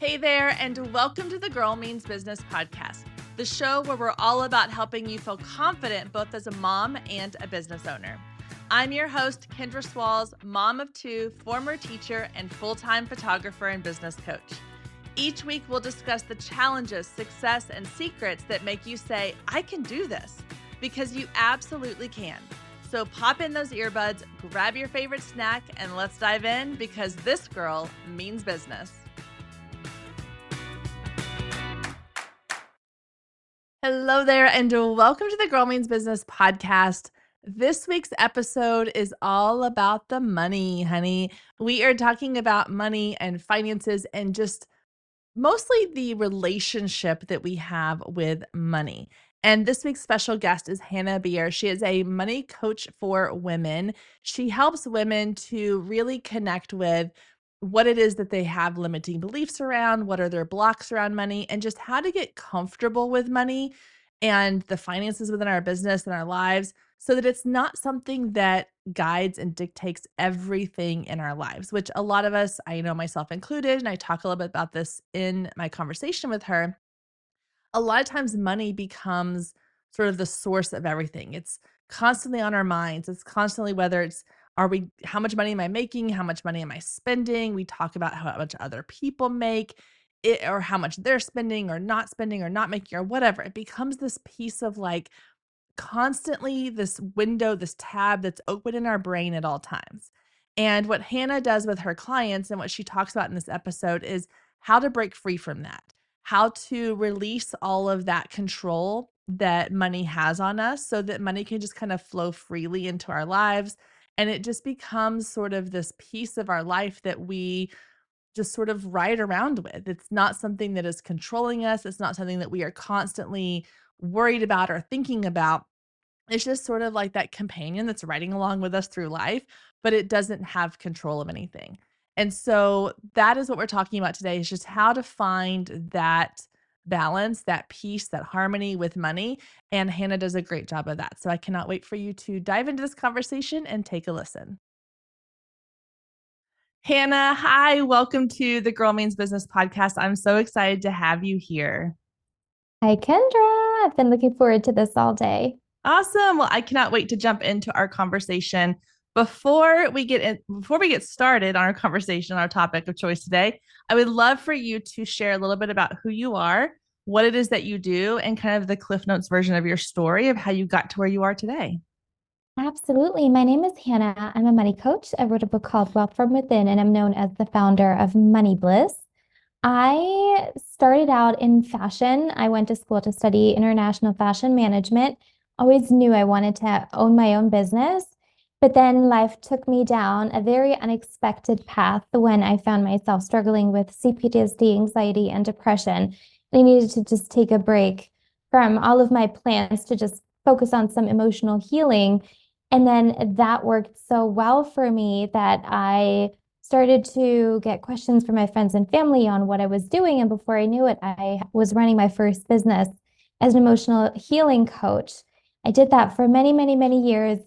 Hey there, and welcome to the Girl Means Business podcast, the show where we're all about helping you feel confident both as a mom and a business owner. I'm your host, Kendra Swalls, mom of two, former teacher, and full-time photographer and business coach. Each week, we'll discuss the challenges, success, and secrets that make you say, I can do this, because you absolutely can. So pop in those earbuds, grab your favorite snack, and let's dive in because this girl means business. Hello there, and welcome to the Girl Means Business podcast. This week's episode is all about the money, honey. We are talking about money and finances and just mostly the relationship that we have with money. And this week's special guest is Hannah Bier. She is a money coach for women. She helps women to really connect with what it is that they have limiting beliefs around, what are their blocks around money, and just how to get comfortable with money and the finances within our business and our lives so that it's not something that guides and dictates everything in our lives, which a lot of us, I know myself included, and I talk a little bit about this in my conversation with her. A lot of times money becomes sort of the source of everything. It's constantly on our minds. It's constantly whether it's how much money am I making? How much money am I spending? We talk about how much other people make it or how much they're spending or not making or whatever. It becomes this piece of like constantly this window, this tab that's open in our brain at all times. And what Hannah does with her clients and what she talks about in this episode is how to break free from that, how to release all of that control that money has on us so that money can just kind of flow freely into our lives. And it just becomes sort of this piece of our life that we just sort of ride around with. It's not something that is controlling us. It's not something that we are constantly worried about or thinking about. It's just sort of like that companion that's riding along with us through life, but it doesn't have control of anything. And so that is what we're talking about today is just how to find that balance, that peace, that harmony with money. And Hannah does a great job of that. So I cannot wait for you to dive into this conversation and take a listen. Hannah, hi, welcome to the Girl Means Business podcast. I'm so excited to have you here. Hi, Kendra. I've been looking forward to this all day. Awesome. Well, I cannot wait to jump into our conversation. Before we get started on our conversation, our topic of choice today, I would love for you to share a little bit about who you are, what it is that you do, and kind of the Cliff Notes version of your story of how you got to where you are today. Absolutely. My name is Hannah. I'm a money coach. I wrote a book called Wealth from Within, and I'm known as the founder of Bliss. I started out in fashion. I went to school to study international fashion management. Always knew I wanted to own my own business. But then life took me down a very unexpected path when I found myself struggling with CPTSD, anxiety, and depression. I needed to just take a break from all of my plans to just focus on some emotional healing. And then that worked so well for me that I started to get questions from my friends and family on what I was doing. And before I knew it, I was running my first business as an emotional healing coach. I did that for many, many, many years.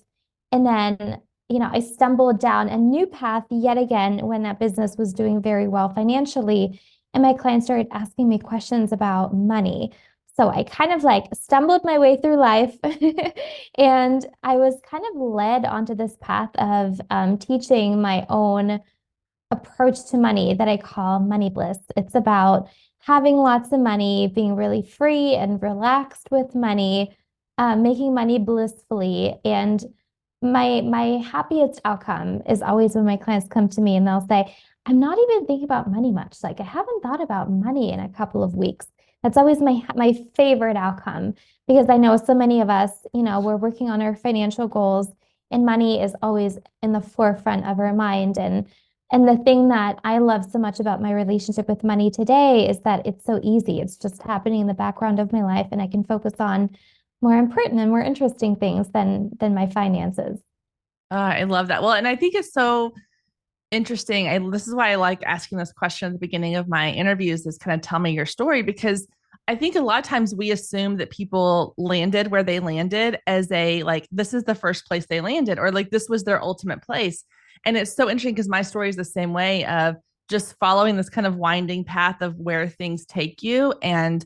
And then, I stumbled down a new path yet again when that business was doing very well financially. And my clients started asking me questions about money. So I kind of like stumbled my way through life and I was kind of led onto this path of teaching my own approach to money that I call Money Bliss. It's about having lots of money, being really free and relaxed with money, making money blissfully. And my happiest outcome is always when my clients come to me and they'll say, I'm not even thinking about money much. Like I haven't thought about money in a couple of weeks. That's always my favorite outcome because I know so many of us, we're working on our financial goals and money is always in the forefront of our mind. And the thing that I love so much about my relationship with money today is that it's so easy. It's just happening in the background of my life and I can focus on more important and more interesting things than my finances. I love that. Well, and I think it's so interesting. This is why I like asking this question at the beginning of my interviews is kind of tell me your story, because I think a lot of times we assume that people landed where they landed as like, this is the first place they landed, or like this was their ultimate place. And it's so interesting because my story is the same way of just following this kind of winding path of where things take you, and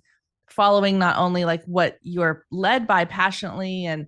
following not only like what you're led by passionately and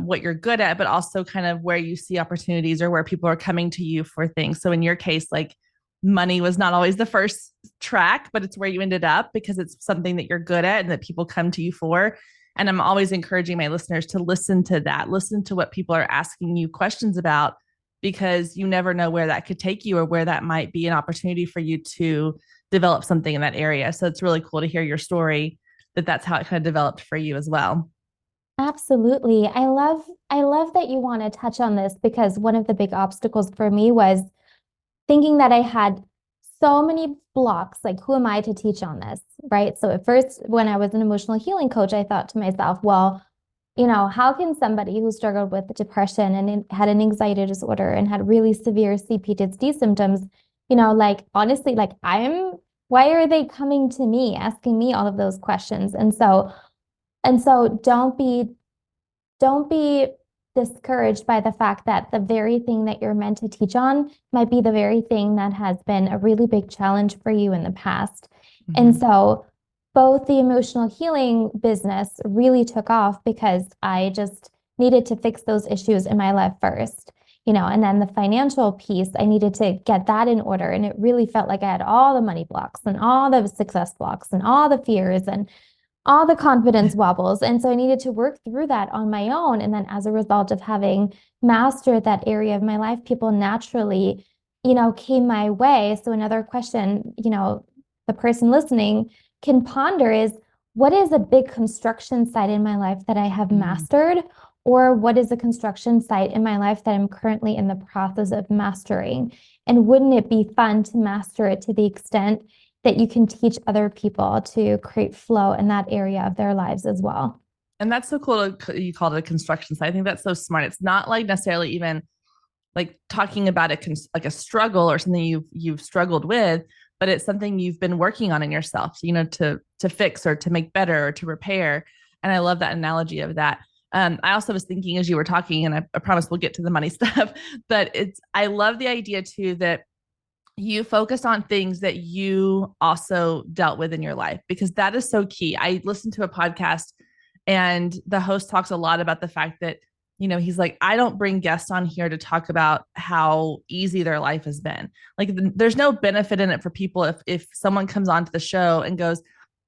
what you're good at, but also kind of where you see opportunities or where people are coming to you for things. So in your case, like money was not always the first track, but it's where you ended up because it's something that you're good at and that people come to you for. And I'm always encouraging my listeners to listen to that, listen to what people are asking you questions about, because you never know where that could take you or where that might be an opportunity for you to develop something in that area. So it's really cool to hear your story, that that's how it kind of developed for you as well. Absolutely. I love that you want to touch on this because one of the big obstacles for me was thinking that I had so many blocks. Like, who am I to teach on this? Right. So at first, when I was an emotional healing coach, I thought to myself, well, how can somebody who struggled with depression and had an anxiety disorder and had really severe CPTSD symptoms, like honestly, like why are they coming to me, asking me all of those questions? And so don't be discouraged by the fact that the very thing that you're meant to teach on might be the very thing that has been a really big challenge for you in the past. And Mm-hmm. so both the emotional healing business really took off because I just needed to fix those issues in my life first. And then the financial piece, I needed to get that in order. And it really felt like I had all the money blocks and all the success blocks and all the fears and all the confidence wobbles. And so I needed to work through that on my own. And then as a result of having mastered that area of my life, people naturally, came my way. So another question, the person listening can ponder is, what is a big construction site in my life that I have Mm. mastered? Or what is a construction site in my life that I'm currently in the process of mastering? And wouldn't it be fun to master it to the extent that you can teach other people to create flow in that area of their lives as well? And that's so cool. You called it a construction site. I think that's so smart. It's not like necessarily even like talking about like a struggle or something you've struggled with, but it's something you've been working on in yourself, to fix or to make better or to repair. And I love that analogy of that. I also was thinking as you were talking, and I promise we'll get to the money stuff, but I love the idea too that you focused on things that you also dealt with in your life, because that is so key. I listened to a podcast and the host talks a lot about the fact that, he's like, I don't bring guests on here to talk about how easy their life has been. Like, there's no benefit in it for people if someone comes onto the show and goes,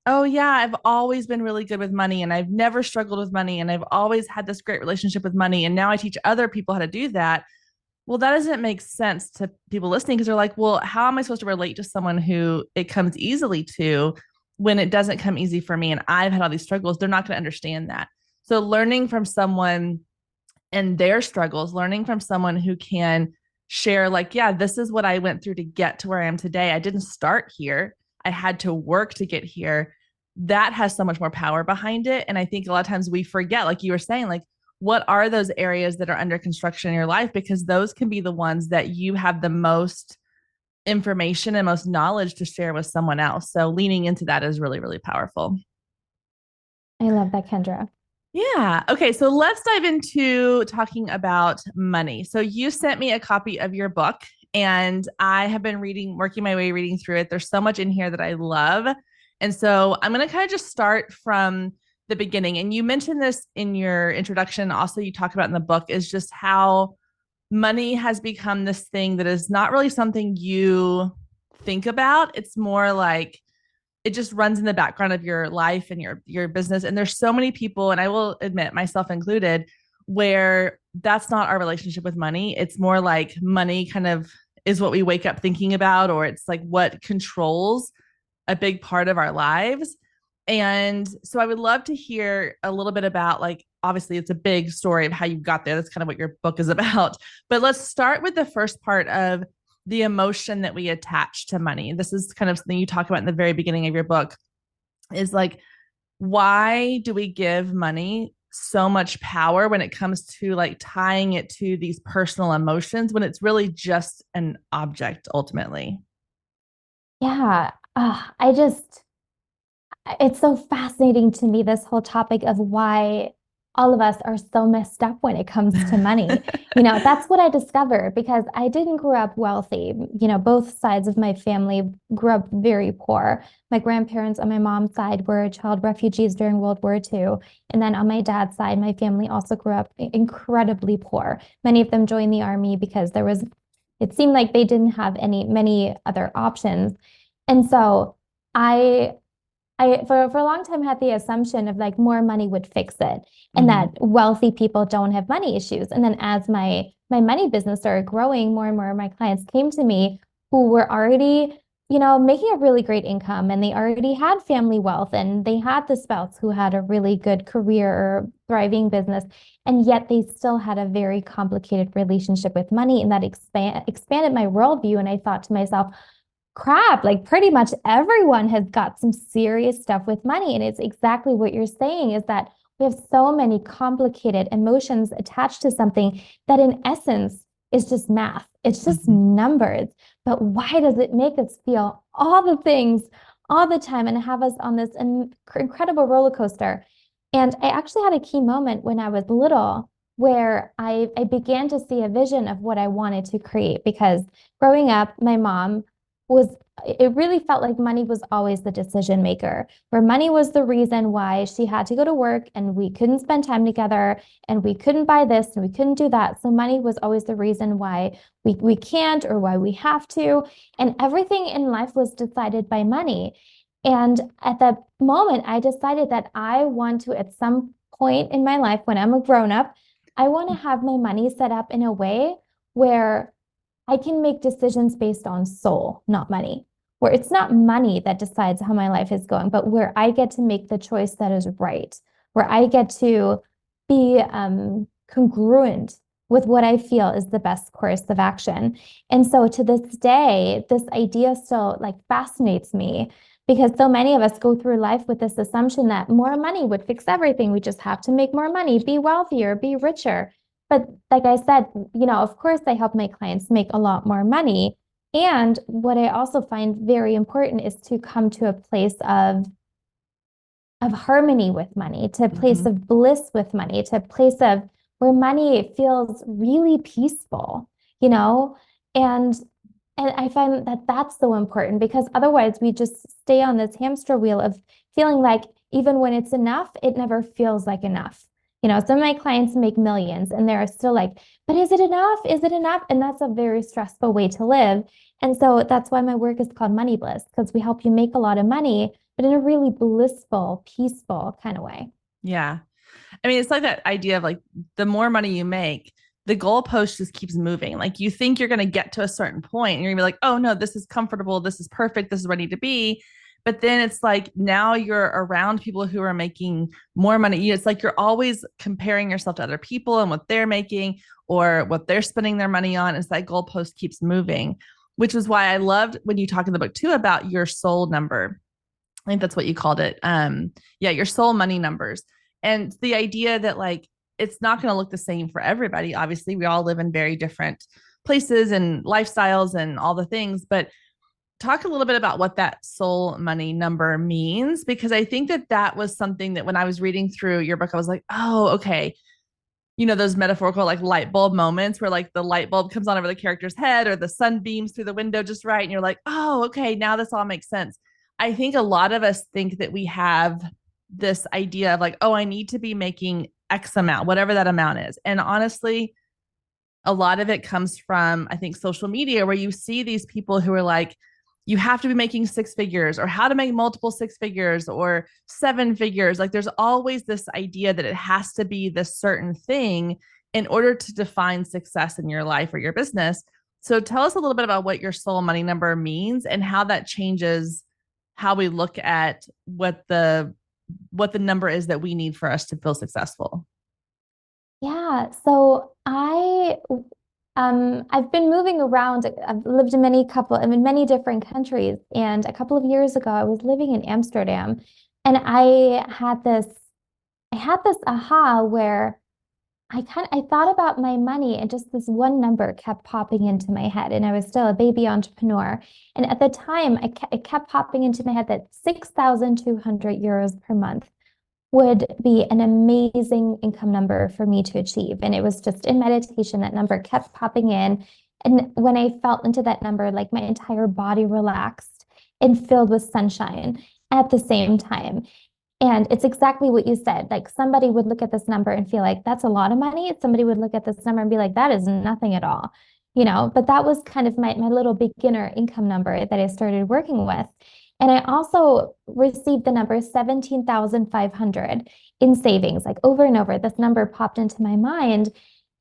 oh yeah, I've always been really good with money and I've never struggled with money and I've always had this great relationship with money and now I teach other people how to do that. Well, that doesn't make sense to people listening, because they're like, well, how am I supposed to relate to someone who it comes easily to when it doesn't come easy for me and I've had all these struggles? They're not going to understand that. So learning from someone and their struggles, learning from someone who can share, like, yeah, this is what I went through to get to where I am today. I didn't start here. I had to work to get here. That has so much more power behind it. And I think a lot of times we forget, like you were saying, like, what are those areas that are under construction in your life? Because those can be the ones that you have the most information and most knowledge to share with someone else. So leaning into that is really, really powerful. I love that, Kendra. Yeah. Okay. So let's dive into talking about money. So you sent me a copy of your book, and I have been working my way reading through it. There's so much in here that I love. And so I'm going to kind of just start from the beginning. And you mentioned this in your introduction. Also, you talk about in the book is just how money has become this thing that is not really something you think about. It's more like it just runs in the background of your life and your business. And there's so many people, and I will admit, myself included, where that's not our relationship with money. It's more like money kind of is what we wake up thinking about, or it's like what controls a big part of our lives. And so I would love to hear a little bit about, like, obviously it's a big story of how you got there. That's kind of what your book is about. But let's start with the first part of the emotion that we attach to money. This is kind of something you talk about in the very beginning of your book, is like, why do we give money so much power when it comes to like tying it to these personal emotions when it's really just an object ultimately? Yeah. It's so fascinating to me, this whole topic of why all of us are so messed up when it comes to money. That's what I discovered because I didn't grow up wealthy. Both sides of my family grew up very poor. My grandparents on my mom's side were child refugees during World War II. And then on my dad's side, my family also grew up incredibly poor. Many of them joined the army because it seemed like they didn't have many other options. And so I for a long time had the assumption of like more money would fix it and Hmm. that wealthy people don't have money issues. And then as my money business started growing, more and more of my clients came to me who were already, making a really great income and they already had family wealth and they had the spouse who had a really good career or thriving business. And yet they still had a very complicated relationship with money and that expanded my worldview. And I thought to myself, crap, like pretty much everyone has got some serious stuff with money. And it's exactly what you're saying is that we have so many complicated emotions attached to something that in essence is just math. It's just Hmm. numbers. But why does it make us feel all the things all the time and have us on this incredible roller coaster? And I actually had a key moment when I was little where I began to see a vision of what I wanted to create because growing up, my mom was it really felt like money was always the decision maker, where money was the reason why she had to go to work and we couldn't spend time together and we couldn't buy this and we couldn't do that. So money was always the reason why we can't or why we have to. And everything in life was decided by money. And at that moment, I decided that I want to, at some point in my life, when I'm a grown up, I want to have my money set up in a way where I can make decisions based on soul, not money, where it's not money that decides how my life is going, but where I get to make the choice that is right, where I get to be congruent with what I feel is the best course of action. And so to this day, this idea still like fascinates me because so many of us go through life with this assumption that more money would fix everything. We just have to make more money, be wealthier, be richer. But like I said, of course, I help my clients make a lot more money. And what I also find very important is to come to a place of harmony with money, to a place Hmm. of bliss with money, to a place of where money feels really peaceful, you know? And and I find that that's so important because otherwise we just stay on this hamster wheel of feeling like even when it's enough, it never feels like enough. Some of my clients make millions and they're still like, but is it enough? Is it enough? And that's a very stressful way to live. And so that's why my work is called Money Bliss, because we help you make a lot of money, but in a really blissful, peaceful kind of way. Yeah. I mean, it's like that idea of like the more money you make, the goalpost just keeps moving. Like you think you're going to get to a certain point and you're going to be like, oh no, this is comfortable. This is perfect. This is ready to be. But then it's like now you're around people who are making more money. It's like you're always comparing yourself to other people and what they're making or what they're spending their money on. It's that goalpost keeps moving, which is why I loved when you talk in the book too about your soul number. I think that's what you called it. Yeah, your soul money numbers. And the idea that like it's not going to look the same for everybody. Obviously, we all live in very different places and lifestyles and all the things, but talk a little bit about what that soul money number means because I think that that was something that when I was reading through your book I was like, "Oh, okay." Those metaphorical like light bulb moments where like the light bulb comes on over the character's head or the sun beams through the window just right and you're like, "Oh, okay, now this all makes sense." I think a lot of us think that we have this idea of like, "Oh, I need to be making X amount, whatever that amount is." And honestly, a lot of it comes from, I think, social media where you see these people who are like, you have to be making six figures or how to make multiple six figures or seven figures. Like there's always this idea that it has to be this certain thing in order to define success in your life or your business. So tell us a little bit about what your soul money number means and how that changes how we look at what the number is that we need for us to feel successful. Yeah, so I've been moving around. I've lived in many different countries. And a couple of years ago, I was living in Amsterdam and I had this aha where I thought about my money and just this one number kept popping into my head. And I was still a baby entrepreneur. And at the time, it kept popping into my head that 6,200 euros per month would be an amazing income number for me to achieve. And it was just in meditation, that number kept popping in. And when I felt into that number, like my entire body relaxed and filled with sunshine at the same time. And it's exactly what you said. Like somebody would look at this number and feel like that's a lot of money. Somebody would look at this number and be like, that is nothing at all, but that was kind of my little beginner income number that I started working with. And I also received the number 17,500 in savings, like over and over. This number popped into my mind.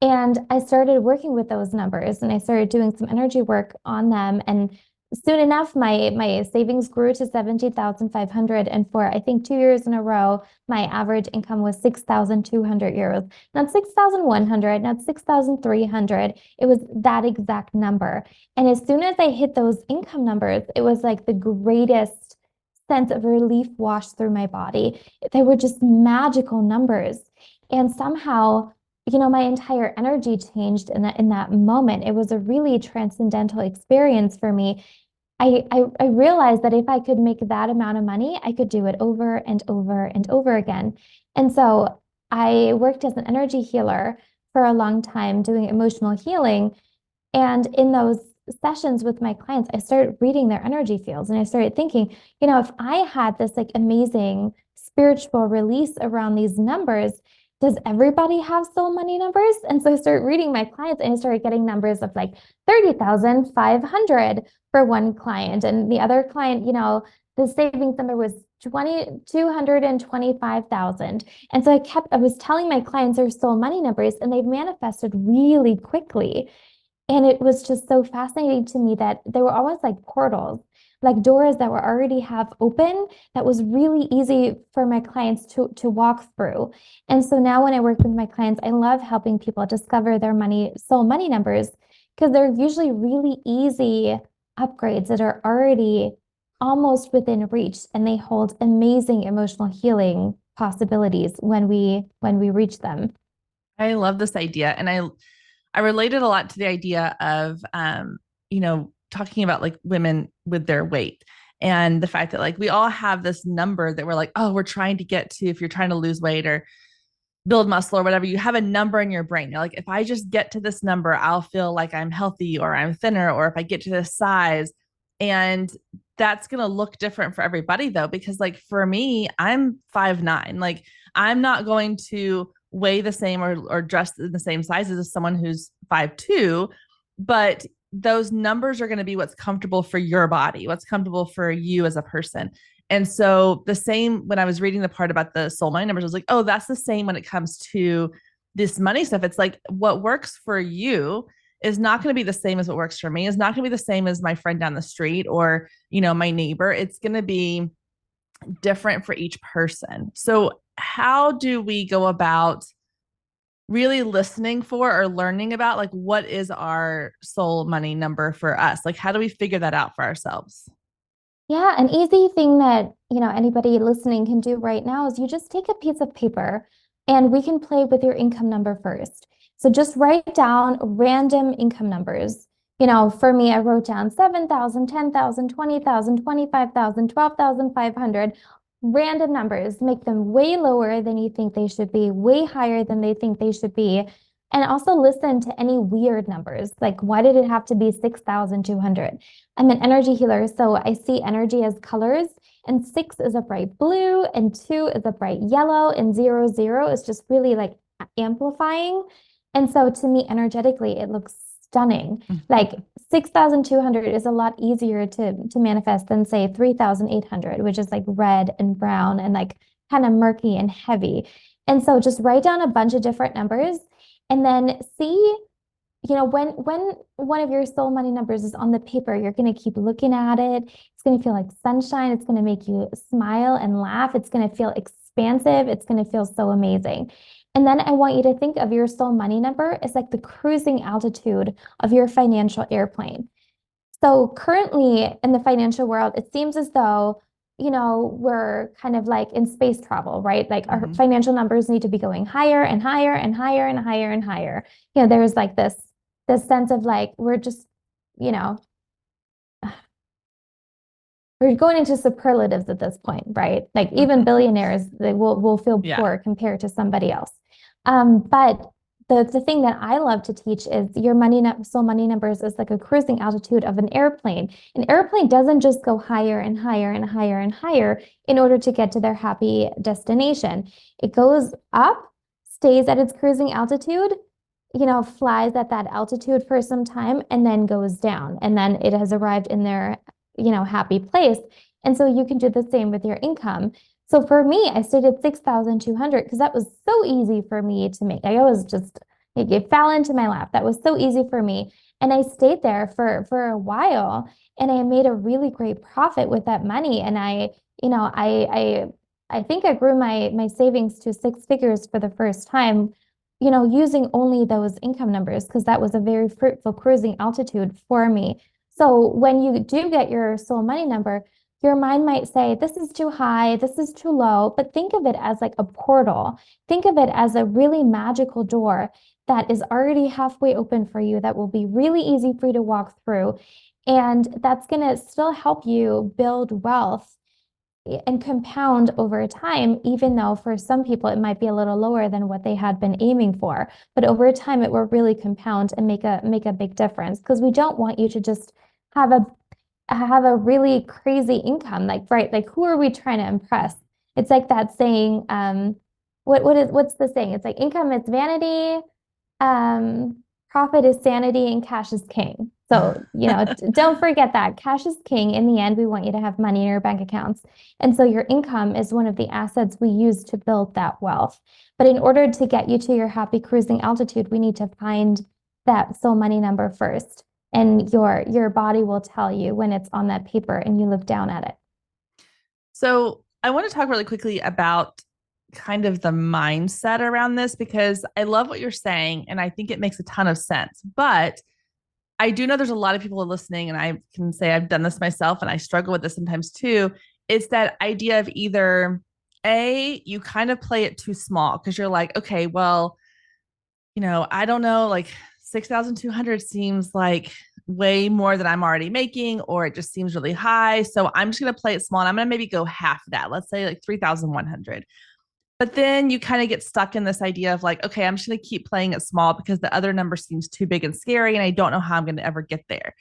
And I started working with those numbers and I started doing some energy work on them. And soon enough, my savings grew to 17,500. And for I think 2 years in a row, my average income was 6,200 euros. Not 6,100, not 6,300. It was that exact number. And as soon as I hit those income numbers, it was like the greatest sense of relief washed through my body. They were just magical numbers. And somehow, my entire energy changed in that moment. It was a really transcendental experience for me. I realized that if I could make that amount of money, I could do it over and over and over again. And so I worked as an energy healer for a long time doing emotional healing. And in those sessions with my clients, I started reading their energy fields and I started thinking, if I had this like amazing spiritual release around these numbers, does everybody have soul money numbers? And so I started reading my clients and I started getting numbers of like 30,500 for one client. And the other client, the savings number was 225,000. And so I was telling my clients their soul money numbers and they've manifested really quickly. And it was just so fascinating to me that they were almost like portals, like doors that were already have open that was really easy for my clients to walk through. And so now when I work with my clients, I love helping people discover their soul money numbers, because they're usually really easy upgrades that are already almost within reach and they hold amazing emotional healing possibilities when we reach them. I love this idea. And I related a lot to the idea of talking about like women with their weight and the fact that like we all have this number that we're like, oh, we're trying to get to. If you're trying to lose weight or build muscle or whatever, you have a number in your brain. You're like, if I just get to this number, I'll feel like I'm healthy or I'm thinner, or if I get to this size. And that's going to look different for everybody though, because like for me, I'm 5'9". Like I'm not going to weigh the same or dress in the same sizes as someone who's 5'2", but those numbers are going to be what's comfortable for your body, what's comfortable for you as a person. And so the same when I was reading the part about the soul money numbers, I was like, oh, that's the same when it comes to this money stuff. It's like what works for you is not going to be the same as what works for me, is not going to be the same as my friend down the street or, my neighbor. It's going to be different for each person. So how do we go about really listening for or learning about like what is our soul money number for us? Like how do we figure that out for ourselves? Yeah, an easy thing that, anybody listening can do right now is you just take a piece of paper and we can play with your income number first. So just write down random income numbers. For me, I wrote down 7,000, 10,000, 20,000, 25,000, 12,500. Random numbers, make them way lower than you think they should be, way higher than they think they should be. And also listen to any weird numbers. Like, why did it have to be 6,200? I'm an energy healer, so I see energy as colors, and 6 is a bright blue, and 2 is a bright yellow, and 0, 0 is just really like amplifying. And so to me, energetically, it looks stunning. Like 6,200 is a lot easier to manifest than say 3,800, which is like red and brown and like kind of murky and heavy. And so just write down a bunch of different numbers and then see, when one of your soul money numbers is on the paper, you're going to keep looking at it. It's going to feel like sunshine. It's going to make you smile and laugh. It's going to feel expansive. It's going to feel so amazing. And then I want you to think of your soul money number as like the cruising altitude of your financial airplane. So currently in the financial world, it seems as though, we're kind of like in space travel, right? Like our financial numbers need to be going higher and higher and higher and higher and higher. There's like this sense of like we're just, you know, we're going into superlatives at this point, right? Like even billionaires, they will feel Yeah. poor compared to somebody else. But the thing that I love to teach is your soul money numbers is like a cruising altitude of an airplane. An airplane doesn't just go higher and higher and higher and higher in order to get to their happy destination. It goes up, stays at its cruising altitude, flies at that altitude for some time and then goes down. And then it has arrived in their, happy place. And so you can do the same with your income. So for me, I stayed at 6,200 because that was so easy for me to make. I was just, it fell into my lap. That was so easy for me. And I stayed there for a while and I made a really great profit with that money. And I think I grew my savings to six figures for the first time, using only those income numbers because that was a very fruitful cruising altitude for me. So when you do get your soul money number, your mind might say, this is too high, this is too low, but think of it as like a portal. Think of it as a really magical door that is already halfway open for you, that will be really easy for you to walk through. And that's going to still help you build wealth and compound over time, even though for some people it might be a little lower than what they had been aiming for. But over time, it will really compound and make a big difference because we don't want you to just have a really crazy income. Like, right, like who are we trying to impress? It's like that saying, what's the saying? It's like income is vanity, um, profit is sanity, and cash is king. So, don't forget that cash is king. In the end, we want you to have money in your bank accounts. And so your income is one of the assets we use to build that wealth. But in order to get you to your happy cruising altitude, we need to find that soul money number first. And your body will tell you when it's on that paper and you look down at it. So I want to talk really quickly about kind of the mindset around this because I love what you're saying and I think it makes a ton of sense. But I do know there's a lot of people listening, and I can say I've done this myself and I struggle with this sometimes too. It's that idea of either you kind of play it too small because you're like, okay, well, I don't know, like 6,200 seems like way more than I'm already making, or it just seems really high. So I'm just going to play it small and I'm going to maybe go half that. Let's say like 3,100. But then you kind of get stuck in this idea of like, okay, I'm just going to keep playing it small because the other number seems too big and scary and I don't know how I'm going to ever get there.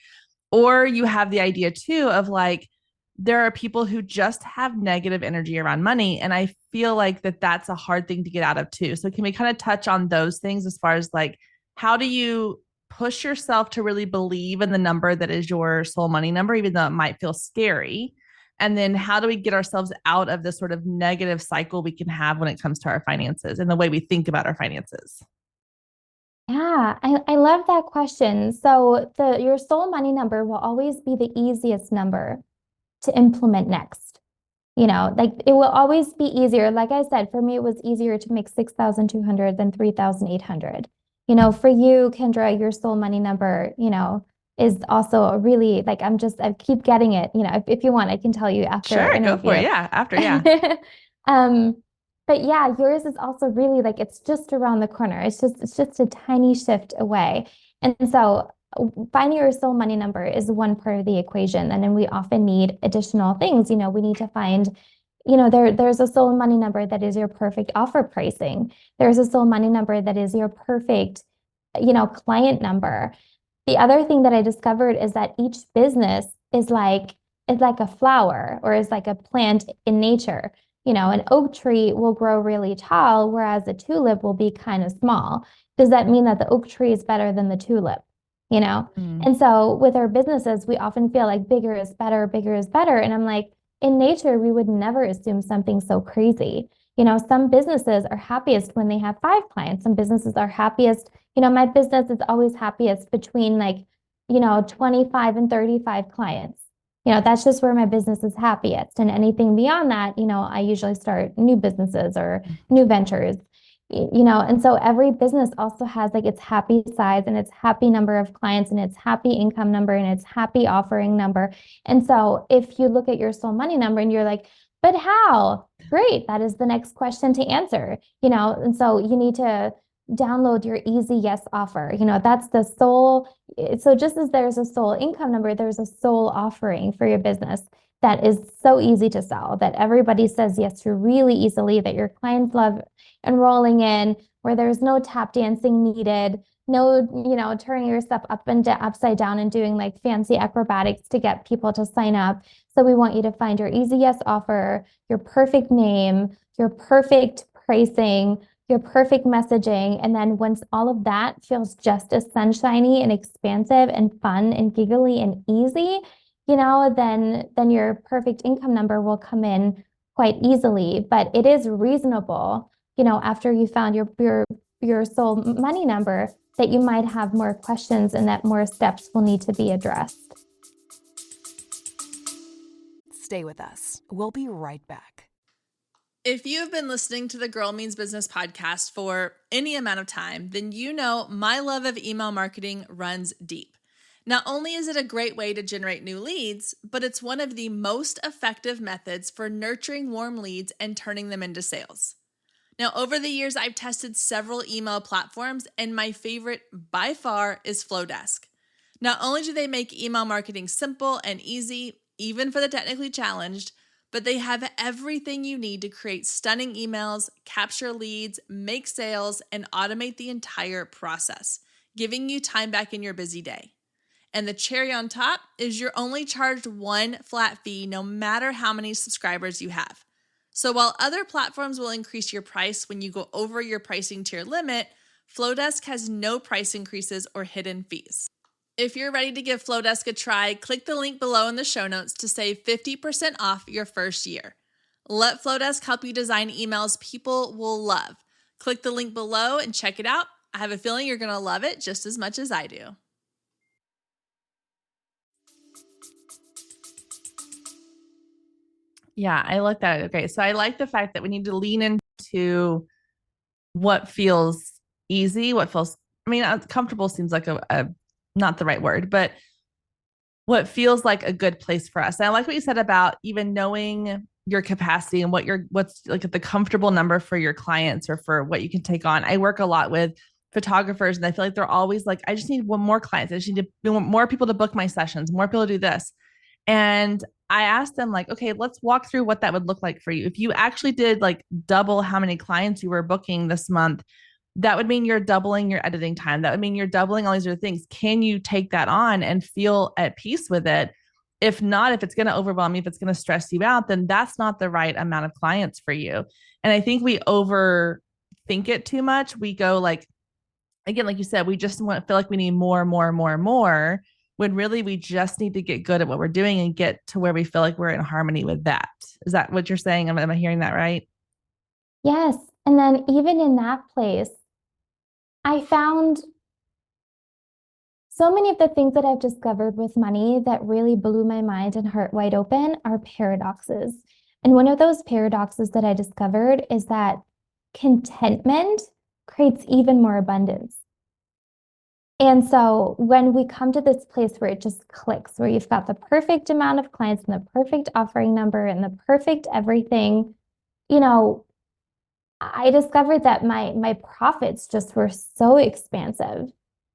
Or you have the idea too of like, there are people who just have negative energy around money. And I feel like that's a hard thing to get out of too. So, can we kind of touch on those things as far as like, how do you push yourself to really believe in the number that is your soul money number, even though it might feel scary? And then, how do we get ourselves out of this sort of negative cycle we can have when it comes to our finances and the way we think about our finances? Yeah, I love that question. So your soul money number will always be the easiest number to implement next. Like it will always be easier. Like I said, for me, it was easier to make 6,200 than 3,800. For you, Kendra, your soul money number, is also a really like I keep getting it. If you want, I can tell you after our Sure, go for it. interview. Yeah, after, yeah. Um, but yeah, yours is also really like it's just around the corner. It's just a tiny shift away. And so finding your soul money number is one part of the equation. And then we often need additional things. We need to find, there's a soul money number that is your perfect offer pricing. There's a soul money number that is your perfect, client number. The other thing that I discovered is that each business is like a flower or is like a plant in nature. An oak tree will grow really tall, whereas a tulip will be kind of small. Does that mean that the oak tree is better than the tulip? You know? Mm. And so with our businesses, we often feel like bigger is better, bigger is better. And I'm like, in nature, we would never assume something so crazy. Some businesses are happiest when they have five clients. Some businesses are happiest. My business is always happiest between like, 25 and 35 clients. That's just where my business is happiest. And anything beyond that, I usually start new businesses or new ventures, and so every business also has like its happy size and its happy number of clients and its happy income number and its happy offering number. And so if you look at your soul money number and you're like, but how? Great. That is the next question to answer, and so you need to download your easy yes offer. That's the soul. So just as there's a soul income number, there's a soul offering for your business. that is so easy to sell, that everybody says yes to really easily, that your clients love enrolling in, where there's no tap dancing needed, no, turning your stuff up and upside down and doing like fancy acrobatics to get people to sign up. So we want you to find your easy yes offer, your perfect name, your perfect pricing, your perfect messaging. And then once all of that feels just as sunshiny and expansive and fun and giggly and easy, then your perfect income number will come in quite easily. But it is reasonable, after you found your soul money number, that you might have more questions and that more steps will need to be addressed. Stay with us. We'll be right back. If you have been listening to the Girl Means Business podcast for any amount of time, then you know my love of email marketing runs deep. Not only is it a great way to generate new leads, but it's one of the most effective methods for nurturing warm leads and turning them into sales. Now, over the years, I've tested several email platforms, and my favorite by far is Flowdesk. Not only do they make email marketing simple and easy, even for the technically challenged, but they have everything you need to create stunning emails, capture leads, make sales, and automate the entire process, giving you time back in your busy day. And the cherry on top is you're only charged one flat fee no matter how many subscribers you have. So while other platforms will increase your price when you go over your pricing tier limit, Flowdesk has no price increases or hidden fees. If you're ready to give Flowdesk a try, click the link below in the show notes to save 50% off your first year. Let Flowdesk help you design emails people will love. Click the link below and check it out. I have a feeling you're going to love it just as much as I do. Yeah, I like that. Okay, so I like the fact that we need to lean into what feels easy, comfortable seems like a not the right word, but what feels like a good place for us. And I like what you said about even knowing your capacity and what's like the comfortable number for your clients or for what you can take on. I work a lot with photographers and I feel like they're always like, I just need one more clients. I just need more people to book my sessions, more people to do this. And I asked them like, okay, let's walk through what that would look like for you. If you actually did like double how many clients you were booking this month, that would mean you're doubling your editing time. That would mean you're doubling all these other things. Can you take that on and feel at peace with it? If not, if it's going to overwhelm you, if it's going to stress you out, then that's not the right amount of clients for you. And I think we overthink it too much. We go like, again, like you said, we just feel like we need more, when really we just need to get good at what we're doing and get to where we feel like we're in harmony with that. Is that what you're saying? Am I hearing that right? Yes. And then even in that place, I found so many of the things that I've discovered with money that really blew my mind and heart wide open are paradoxes. And one of those paradoxes that I discovered is that contentment creates even more abundance. And so when we come to this place where it just clicks, where you've got the perfect amount of clients and the perfect offering number and the perfect everything, I discovered that my profits just were so expansive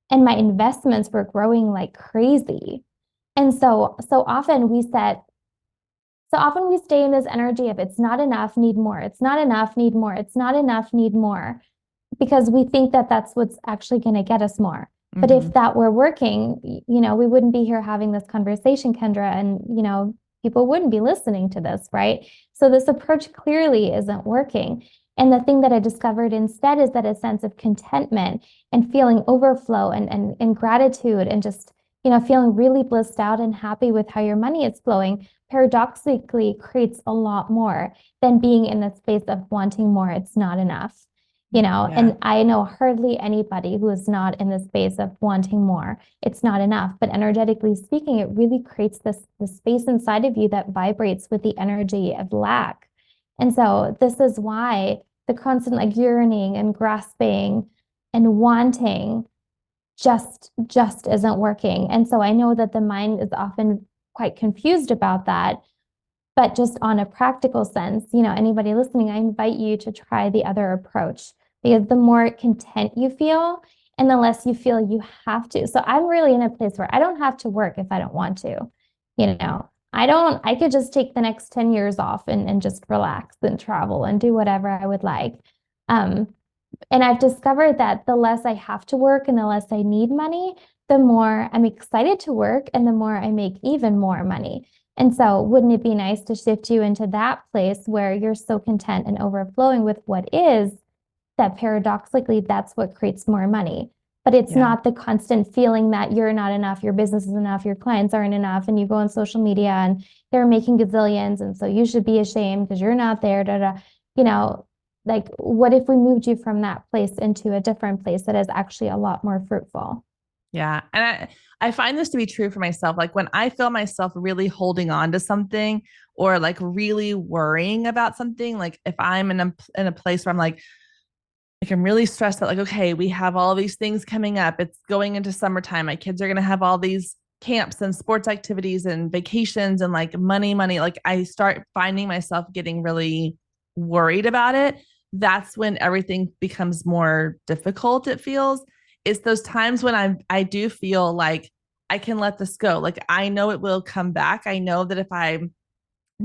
and my investments were growing like crazy. And so often we stay in this energy of it's not enough, need more. It's not enough, need more. It's not enough, need more. Because we think that that's what's actually going to get us more. Mm-hmm. But if that were working, we wouldn't be here having this conversation, Kendra, and, people wouldn't be listening to this, right? So this approach clearly isn't working. And the thing that I discovered instead is that a sense of contentment and feeling overflow and gratitude and just, feeling really blissed out and happy with how your money is flowing paradoxically creates a lot more than being in the space of wanting more. It's not enough. And I know hardly anybody who is not in the space of wanting more. It's not enough. But energetically speaking, it really creates this space inside of you that vibrates with the energy of lack. And so this is why the constant like yearning and grasping and wanting just isn't working. And so I know that the mind is often quite confused about that. But just on a practical sense, anybody listening, I invite you to try the other approach, because the more content you feel and the less you feel you have to. So I'm really in a place where I don't have to work if I don't want to. I could just take the next 10 years off and just relax and travel and do whatever I would like. Um, and I've discovered that the less I have to work and the less I need money, the more I'm excited to work and the more I make even more money. And so, wouldn't it be nice to shift you into that place where you're so content and overflowing with what is, that paradoxically, that's what creates more money? But it's Yeah. not the constant feeling that you're not enough, your business is enough, your clients aren't enough, and you go on social media and they're making gazillions, and so you should be ashamed because you're not there, da, da. You know, like, what if we moved you from that place into a different place that is actually a lot more fruitful? Yeah. And I find this to be true for myself. Like when I feel myself really holding on to something or like really worrying about something, like if I'm in a place where I'm like I'm really stressed out, like, okay, we have all these things coming up. It's going into summertime. My kids are going to have all these camps and sports activities and vacations and like money. Like I start finding myself getting really worried about it. That's when everything becomes more difficult, it feels. It's those times when I do feel like I can let this go. Like I know it will come back. I know that if I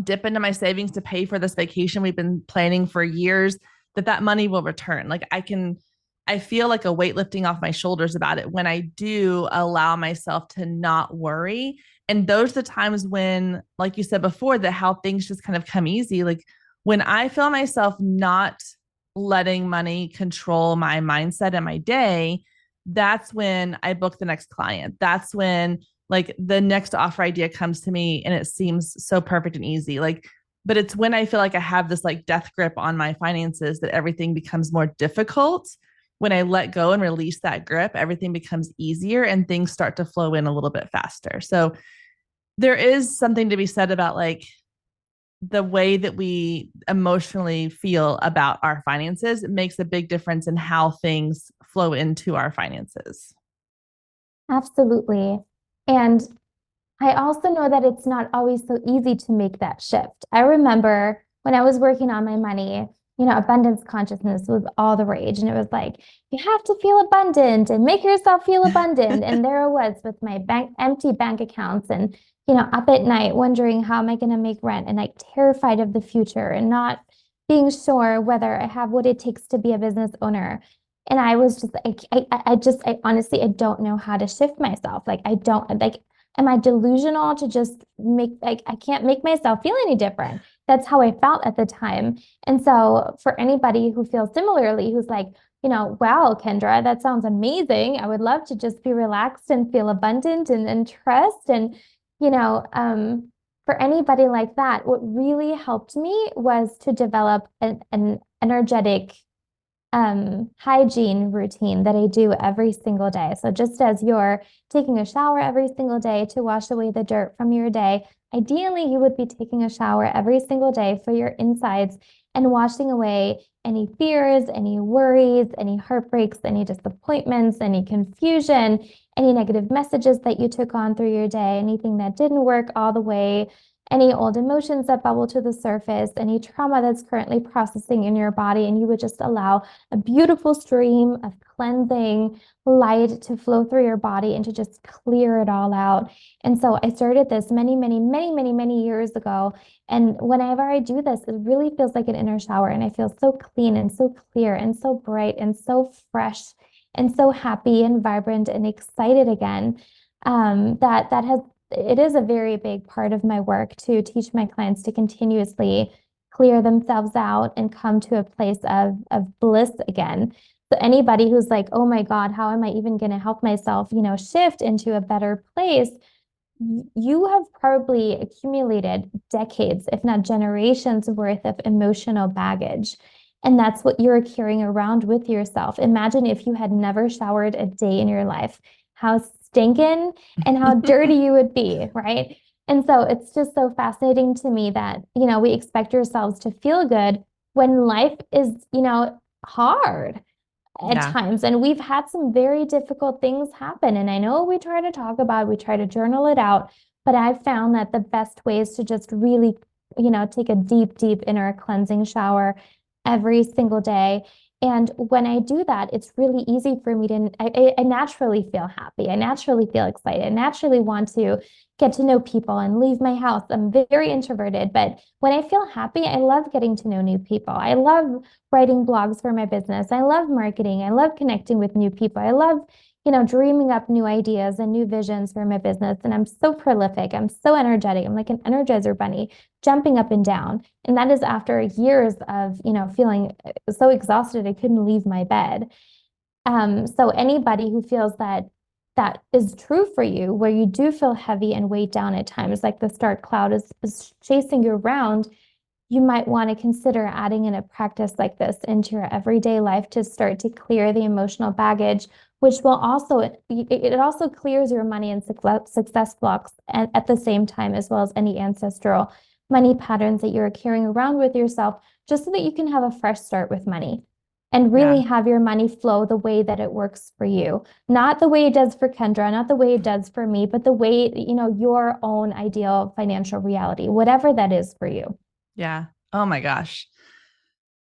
dip into my savings to pay for this vacation we've been planning for years, that money will return. Like I feel like a weight lifting off my shoulders about it when I do allow myself to not worry. And those are the times when, like you said before, that how things just kind of come easy. Like when I feel myself not letting money control my mindset and my day, that's when I book the next client. That's when like the next offer idea comes to me and it seems so perfect and easy. Like, but it's when I feel like I have this like death grip on my finances that everything becomes more difficult. When I let go and release that grip, everything becomes easier and things start to flow in a little bit faster. So there is something to be said about like the way that we emotionally feel about our finances. It makes a big difference in how things flow into our finances. Absolutely. And I also know that it's not always so easy to make that shift. I remember when I was working on my money, abundance consciousness was all the rage. And it was like, you have to feel abundant and make yourself feel abundant. And there I was with my empty bank accounts and, up at night wondering how am I going to make rent and like terrified of the future and not being sure whether I have what it takes to be a business owner. And I was just like, I honestly, I don't know how to shift myself. Like, I don't like, am I delusional to just make, like, I can't make myself feel any different? That's how I felt at the time. And so for anybody who feels similarly, who's like, wow, Kendra, that sounds amazing. I would love to just be relaxed and feel abundant and trust. And, you know, um, for anybody like that, what really helped me was to develop an energetic hygiene routine that I do every single day. So just as you're taking a shower every single day to wash away the dirt from your day, ideally you would be taking a shower every single day for your insides and washing away any fears, any worries, any heartbreaks, any disappointments, any confusion, any negative messages that you took on through your day, anything that didn't work all the way, any old emotions that bubble to the surface, any trauma that's currently processing in your body, and you would just allow a beautiful stream of cleansing light to flow through your body and to just clear it all out. And so I started this many years ago. And whenever I do this, it really feels like an inner shower. And I feel so clean and so clear and so bright and so fresh and so happy and vibrant and excited again. That has it is a very big part of my work to teach my clients to continuously clear themselves out and come to a place of bliss again. So anybody who's like, oh my God, how am I even going to help myself, shift into a better place? You have probably accumulated decades, if not generations worth of emotional baggage. And that's what you're carrying around with yourself. Imagine if you had never showered a day in your life, how stinking and how dirty you would be, right? And so it's just so fascinating to me that, we expect ourselves to feel good when life is, hard at Yeah. times. And we've had some very difficult things happen. And I know we try to talk about, we try to journal it out, but I've found that the best way is to just really, take a deep inner cleansing shower every single day And when I do that, it's really easy for me to, I naturally feel happy. I naturally feel excited. I naturally want to get to know people and leave my house. I'm very introverted, but when I feel happy, I love getting to know new people. I love writing blogs for my business. I love marketing. I love connecting with new people. I love, dreaming up new ideas and new visions for my business. And I'm so prolific. I'm so energetic. I'm like an energizer bunny, jumping up and down. And that is after years of, feeling so exhausted I couldn't leave my bed. So anybody who feels that that is true for you, where you do feel heavy and weighed down at times, like the dark cloud is chasing you around, you might want to consider adding in a practice like this into your everyday life to start to clear the emotional baggage, which will also, it also clears your money and success blocks at the same time, as well as any ancestral money patterns that you're carrying around with yourself, just so that you can have a fresh start with money and really have your money flow the way that it works for you. Not the way it does for Kendra, not the way it does for me, but the way, your own ideal financial reality, whatever that is for you. Yeah. Oh my gosh.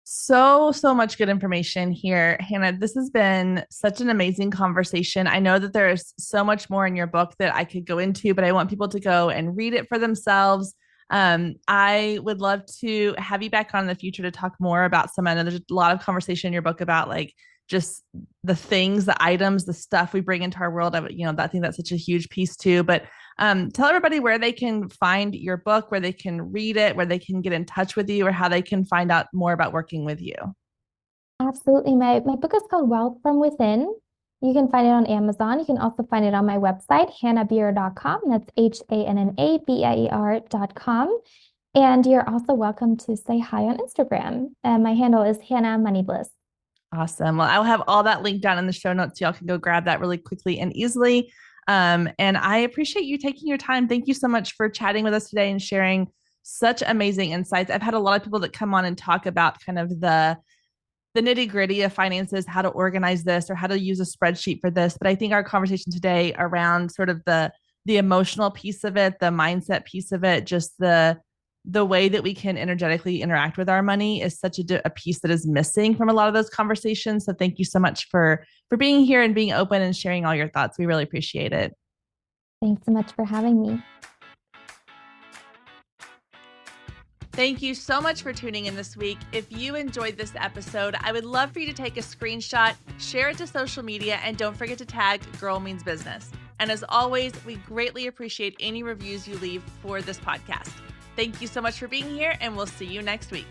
So much good information here. Hannah, this has been such an amazing conversation. I know that there is so much more in your book that I could go into, but I want people to go and read it for themselves. I would love to have you back on in the future to talk more about I know there's a lot of conversation in your book about like just the things, the items, the stuff we bring into our world. I think that's such a huge piece too. But tell everybody where they can find your book, where they can read it, where they can get in touch with you, or how they can find out more about working with you. Absolutely. My book is called Wealth from Within. You can find it on Amazon. You can also find it on my website, hannahbier.com. That's HANNABIER.com. And you're also welcome to say hi on Instagram. My handle is Hannah Money Bliss. Awesome. Well, I'll have all that linked down in the show notes. So y'all can go grab that really quickly and easily. And I appreciate you taking your time. Thank you so much for chatting with us today and sharing such amazing insights. I've had a lot of people that come on and talk about kind of the nitty gritty of finances, how to organize this or how to use a spreadsheet for this. But I think our conversation today around sort of the emotional piece of it, the mindset piece of it, just the way that we can energetically interact with our money is such a piece that is missing from a lot of those conversations. So thank you so much for being here and being open and sharing all your thoughts. We really appreciate it. Thanks so much for having me. Thank you so much for tuning in this week. If you enjoyed this episode, I would love for you to take a screenshot, share it to social media, and don't forget to tag Girl Means Business. And as always, we greatly appreciate any reviews you leave for this podcast. Thank you so much for being here, and we'll see you next week.